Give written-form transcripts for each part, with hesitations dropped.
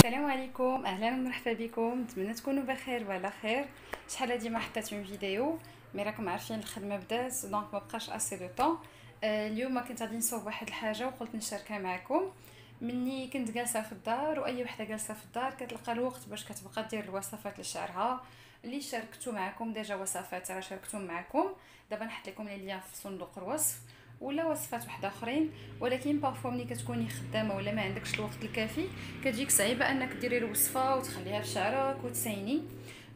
السلام عليكم، اهلا ومرحبا بكم. نتمنى تكونوا بخير وعلى خير. شحال هادي ما حطيت اون فيديو، مي راكم عارفين الخدمه بدات دونك ما بقاش اسي دو طون. اليوم كنت غادي نصوب واحد الحاجه وقلت نشاركها معكم. مني كنت جالسه في الدار، واي وحده جالسه في الدار كتلقى الوقت باش كتبقى دير الوصفات لشعرها اللي شاركتو معكم ديجا. وصفات راه شاركتهم معكم، دابا نحط لكم لي ليان في صندوق الوصف ولا وصفات واحده اخرين. ولكن بارفو ملي كتكوني خدامه ولا ما عندكش الوقت الكافي كتجيك صعيبه انك ديري الوصفه وتخليها في شعرك وتسيني.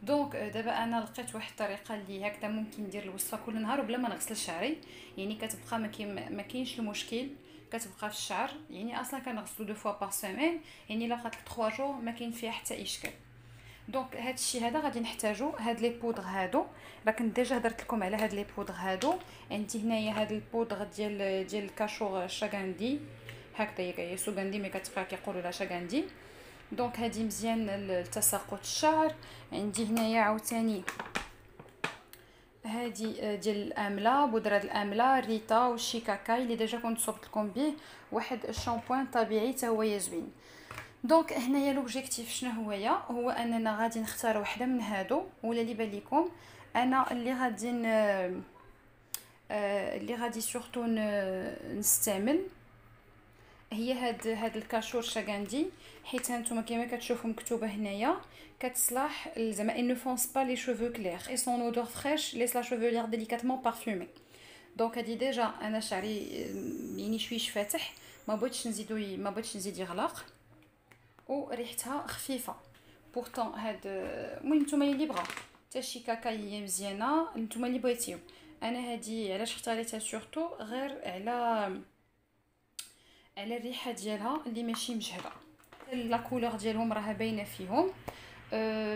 دونك دابا انا لقيت واحد الطريقه اللي هكذا ممكن ندير الوصفه كل نهار وبلا ما نغسل شعري. يعني كتبقى ما كاينش المشكل، كتبقى في الشعر. يعني اصلا كنغسلو دو فوا بار سيمين، يعني لا بقات 3 جور ما كاين فيها حتى اشكال. دونك هاد الشيء هذا غادي نحتاجو هاد لي بودغ هادو. راه كنت ديجا هضرت لكم على هاد لي بودغ هادو. عندي هنايا هاد البودغ ديال الكاشور شاغاندي، هكذا هي سوغاندي مي كتبقى كيقولوا لها شاغاندي. دونك هادي مزيان لتساقط الشعر. عندي هنايا عاوتاني هادي ديال الامله، بودره الامله ريتا والشيكاكاي اللي ديجا كنت صوبت لكم به. واحد الشامبوان طبيعي حتى هو زوين. دونك هنايا لوبجيكتيف شنو هو اننا غادي نختار وحده من هادو ولا اللي بان لكم. انا اللي غادي سورتو نستعمل هي هاد الكاشور شاغاندي، حيت هانتوما كيما كتشوفوا مكتوبه هنايا كتصلح زعما ان فونس با لي شوفو كلير اي سون اودور فريش ليس لا شوفولير ديليكاتمون بارفومي. دونك هادي ديجا انا شعري يعني شويش فاتح، ما بغيتش نزيد يغلق، وريحتها خفيفه. بورتون هاد المهم نتوما اللي بغا حتى شي كاكا هي مزيانه، نتوما اللي بغيتيو. انا هادي علاش اختاريتها سورتو غير على الريحه ديالها اللي ماشي مجهده. لا كولور ديالهم راها باينه فيهم.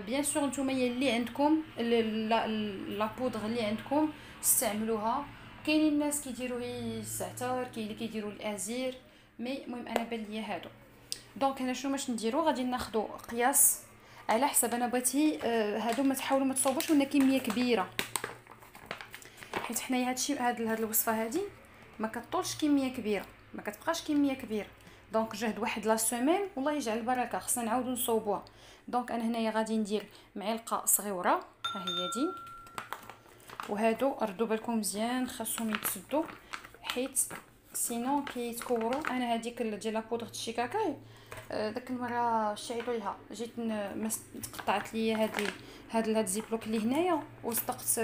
بيان سور نتوما اللي عندكم لا بودغ اللي عندكم استعملوها. كاينين الناس كيديروا غير الزعتر، كاين اللي كيديروا الازير، مي المهم انا بان ليا هادو. دونك هنا شنو باش نديرو، غادي ناخدو قياس على حسب انا بغيتي. هادو ما تحاولوا ما تصوبوش ولا كميه كبيره، حيت حنايا هاد الوصفه هادي ما كطولش كميه كبيره، ما كتبقاش كميه كبيره. دونك جهد واحد لا سيمين والله يجعل البركه، خصنا نعاودو نصوبوها. دونك انا هنايا غادي ندير معلقه صغيره، ها هي دي. وهادو ردوا بالكم مزيان خاصهم يتسدوا، حيت سينون كيتكوروا. انا هذيك ديال لا بودره الشيكاكاي داك المره شعيطوا ليها، جيت تقطعت لي هاد الزيبلوك اللي هنايا وصدقت.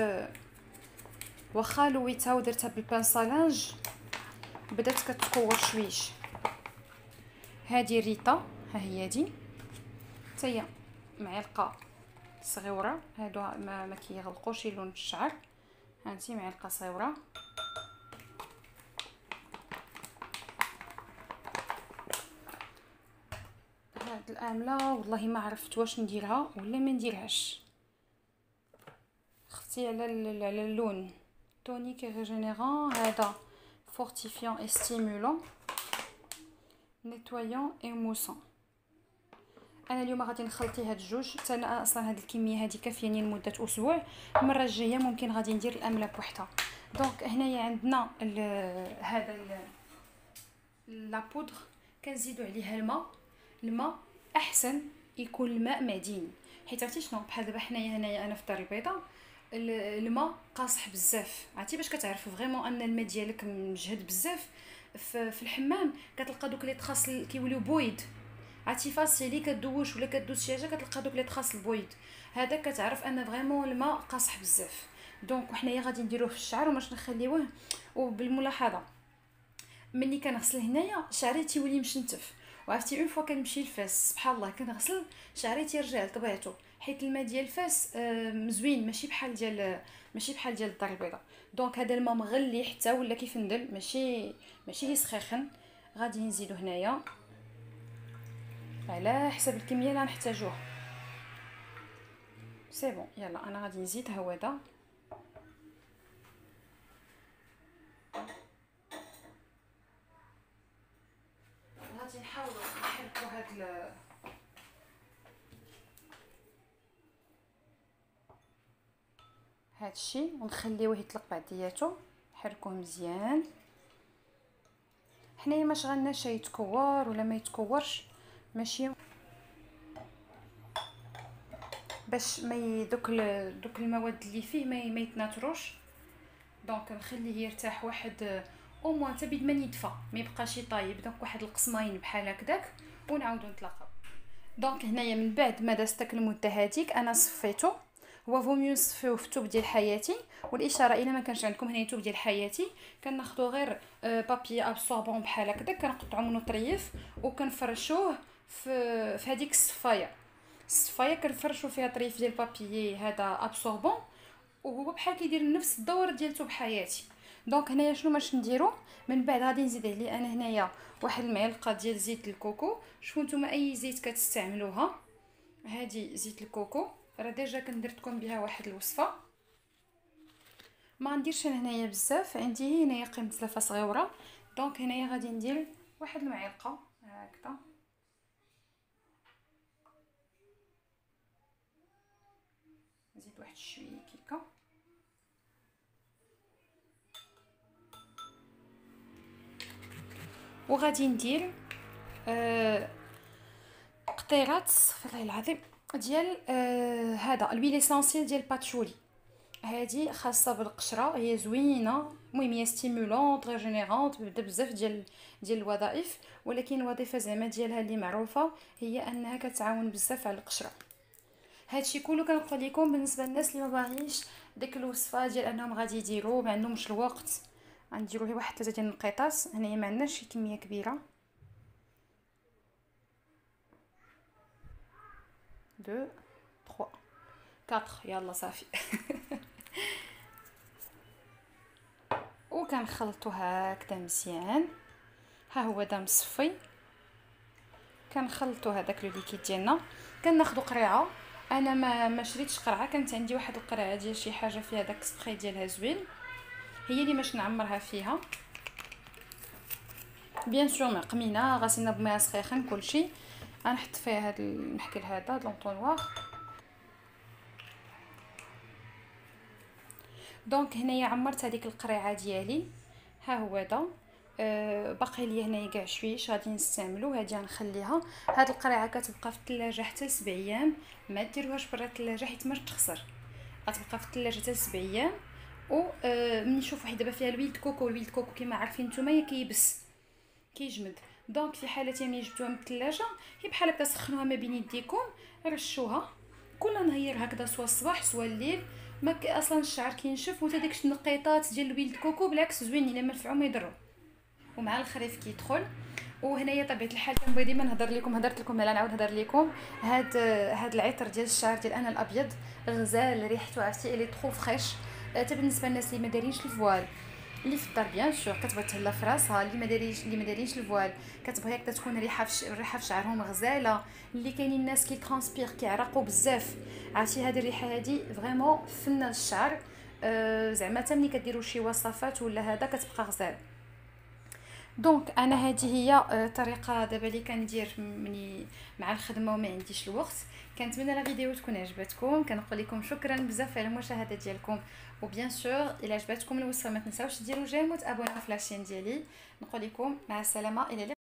واخا لويتها ودرتها بالبان صالانج بدات كتكور شويش. هذه ريتا، ها هي دي حتى معلقه صغيره. هادو ما كيغلقوش لون الشعر. هانتي معلقه صغيره. هاد الامله والله ما عرفت واش نديرها ولا ما نديرهاش. خفتي على اللون. تونيك ريجينيرون، هذا فورتيفيون اي ستيمولون نيتويون اي موسون. انا اليوم غادي نخلطي هاد الجوج، حتى انا اصلا هاد الكميه هادي كافياني لمده اسبوع. المره الجايه ممكن غادي ندير الامله بوحدها. دونك هنايا عندنا هذا لا بودغ، كنزيدوا عليها الماء احسن يكون الماء معدين، حيت عرفتي شنو بحال دابا حنايا هنايا انا في الدار البيضاء الماء قاصح بزاف. عرفتي باش كتعرف فريمون ان الماء ديالك مجهد بزاف في الحمام، كتلقى دوك لي تخاص كيوليو بويض. عرفتي فاسيلي كدوش ولا كدوز شي حاجه كتلقى دوك لي تخاص البويض، هذا كتعرف ان فريمون الماء قاصح بزاف. دونك وحنايا غادي نديروه في الشعر وماش نخليوه. وبالملاحظه ملي كنغسل هنايا شعري تيولي مشنتف، وعرفتي اون فوا كنمشي للفاس سبحان الله كنغسل شعري تيرجع لطبيعته، حيت الماء ديال الفاس مزوين ماشي بحال ديال الدار البيضاء. دونك هذا الماء مغلي حتى ولا كيفندل، ماشي سخيخن. غادي نزيدو هنايا على حسب الكميه اللي غنحتاجوها. سي بون يلا انا غادي نزيد هذا. غادي نحاولوا نحركوا هاد الشيء ونخليوه يطلق بعضياتو. نحركوه مزيان. حنايا ما شغلناش يتكور ولا ما يتكورش، ماشي باش ما دوك المواد اللي فيه ما يتناثروش. دونك نخليه يرتاح واحد او موان حتى بيد ما يدفى، ما يبقاش يطايب، دونك واحد القسمين بحال هكذاك ونعاودو نتلاقاو. دونك هنايا من بعد ما دازت داك المده هذيك انا صفيته. هو فو نصفيوه في الثوب ديال حياتي. والاشاره الى ما كانش عندكم هنا الثوب ديال حياتي كناخذوا غير بابي ابسوربون بحال هكذا، كنقطعوا منه طريف وكنفرشوه في هذيك الصفايه كنفرشوا فيها طريف ديال بابي هذا ابسوربون، وهو بحال كيدير نفس الدور ديال ثوب حياتي. دونك هنايا شنو باش نديرو من بعد؟ غادي نزيد عليه انا هنايا واحد المعلقه ديال زيت الكوكو. شوفوا نتوما اي زيت كتستعملوها، هذه زيت الكوكو راه ديجا كندرتكم بها واحد الوصفه. ما نديرش انا هنايا بزاف، عندي هنايا قيمه سلفه صغيره. دونك هنايا غادي ندير واحد المعلقه هكذا، نزيد واحد شويه كيكه، وغادي ندير قطيرات استغفر الله العظيم ديال هذا الويل اسانسيال ديال باتشولي. هذه خاصه بالقشره، هي زوينه، المهم هي ستيمولونط ريجينيرونط بزاف ديال الوظائف، ولكن الوظيفه زعما ديالها اللي معروفه هي انها كتعاون بزاف على القشره. هادشي كله كنقول لكم بالنسبه للناس اللي ما باغيش ديك الوصفه ديال انهم غادي يديروا ما عندهمش الوقت، غنديروا ليه واحد 3 ديال النقيطات. هنايا ما عندناش شي كميه كبيره، 2 3 4 يلا صافي. وكنخلطو هكذا مزيان. ها هو دا مصفي، كنخلطو هذاك لو ليكيد ديالنا. كناخذوا قريعه، انا ما شريتش قرعه، كانت عندي واحد القرعه ديال شي حاجه فيها داك السبراي ديالها زوين، هي اللي باش نعمرها فيها. بيان سور معقمينه غسلنا بماء سخيخن كلشي. غنحط فيها هاد المحكل هذا لونطونوار. دونك هنايا عمرت هذيك القريعه ديالي، ها هو دا. باقي لي هنايا كاع شويش غادي نستعملو. هادي غنخليها، هاد القريعه كتبقى في الثلاجه حتى 7 ايام، ما ديروهاش برا الثلاجه حيت ما تخسر، غتبقى في الثلاجه حتى 7 ايام. و ملي نشوف واحد دابا فيها الويل كوكو، الويل كوكو كما عارفين نتوما كيبس كيجمد. دونك في حالتي ملي جبتوها من الثلاجه هي بحال هكا، سخنوها ما بين يديكم، رشوها كل نهار هكذا، سوا الصباح سوا الليل. ما اصلا الشعر كينشف، وتا ديك النقيطات ديال الويل كوكو بالعكس زوينين، الا ما نفعو ما يضروا، ومع الخريف كيدخل. وهنايا طبيعه الحال كنبغي ديما نهضر لكم، هضرت لكم لا نعاود نهضر لكم. هاد العطر ديال الشعر ديال انا الابيض غزال، ريحته عرفتي الي ترو فريش. حتى بالنسبه للناس اللي ما دارينش الفوال اللي في الدار بيان سور كتبغي تهلا في راسها، اللي ما دارينش الفوال كتبغي هكذا تكون الريحه في شعرهم غزاله، اللي كاينين الناس كي ترانسبير كيعرقوا بزاف، عرفتي هذه الريحه هذه فريمون فنه للشعر. زعما حتى ملي كديروا شي وصفات ولا هذا كتبقى غزال. دونك انا هذه هي طريقه دابا اللي كندير مني مع الخدمه وما عنديش الوقت. كنتمنى لا فيديو تكون عجبتكم، كنقول لكم شكرا بزاف على المشاهده ديالكم. وبيان سور الا عجبتكم الوصفه ما تنساوش ديروا جيم وتابوناو في لاشين ديالي. نقول لكم مع السلامه الى